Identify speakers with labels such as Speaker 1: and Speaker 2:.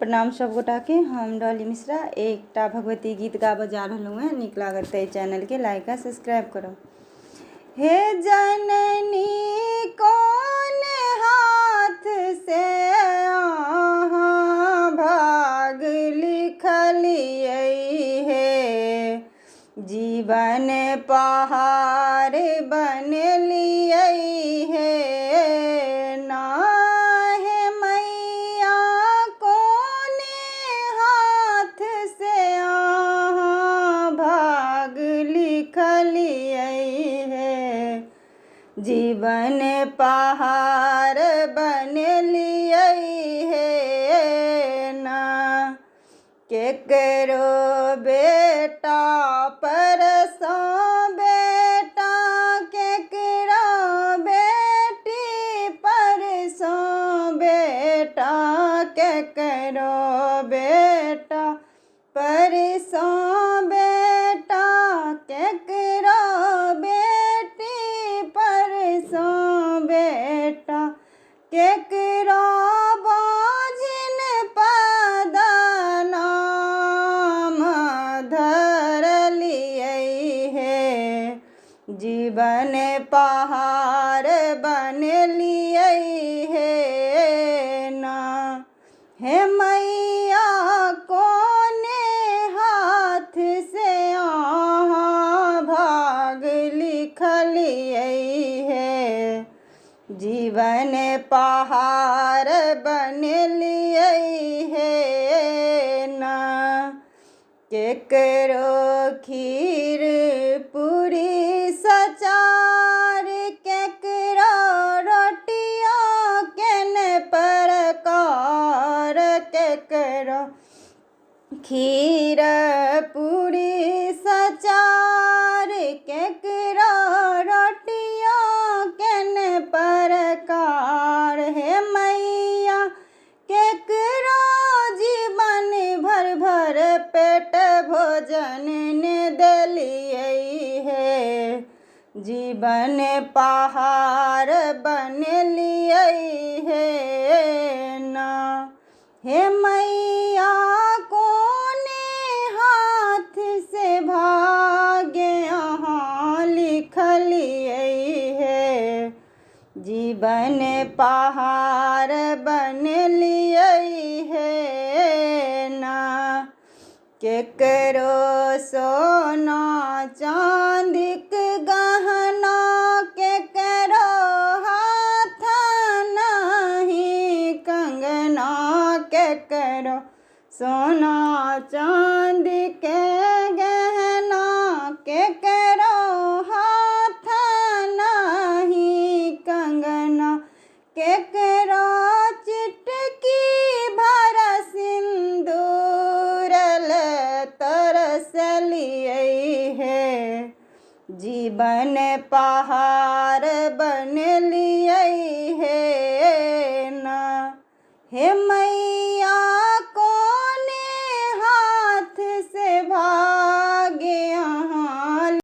Speaker 1: प्रणाम सब गोटा के। हम डॉली मिश्रा एकटा भगवती गीत गा बजा रहलूँ हैं। नीक लागत तो चैनल के लाइक आ सब्सक्राइब करो। हे जननी कौन हाथ से अहाँ भाग लिखलियै हे, जीवन पहाड़ बनलियै हे ना। हे मैया कौन हाथ से अहाँ भाग लिखलियै हे, जीवन पहाड़ बनलियै हे ना। केकरो बेटा परसों बेटा, केकरो बेटी परसों बेटा, केकरो बेटा परसों बेटा, केकरो बेटी परसों बेटा, केकरो बाझिन पद नाम धरलियै हे, जीवन पहाड़ बनलियै हे ना। हे मैया कौन हाथ से अहाँ भाग लिखलियै हे, जीवन पहाड़ बनलियै हे ना। केकरो खीर पूरी सचार, केकरो रोटियो केन प्रकार, केकरो खीर पूरी सचार, केकरो रोटियो केन प्रकार। हे मैया केकरो जीवन भर भर पेट भोजन ने देलियै हे, जीवन पहाड़ बनलियै हे ना। हे मैया कौन हाथ से भाग्य अहाँ लिखलियै हे, जीवन पहाड़ बनलियै हे ना। केकरो सोना चांदीक गहना, केकरो हाथ नहीं कंगना, केकरो सोना चांदी के गहना, केकरो हाथ नहीं कंगना, केकरो चिटकी भर सिंदूर तरसलियै हे, जीवन पहाड़ बनलियै हे ना। हे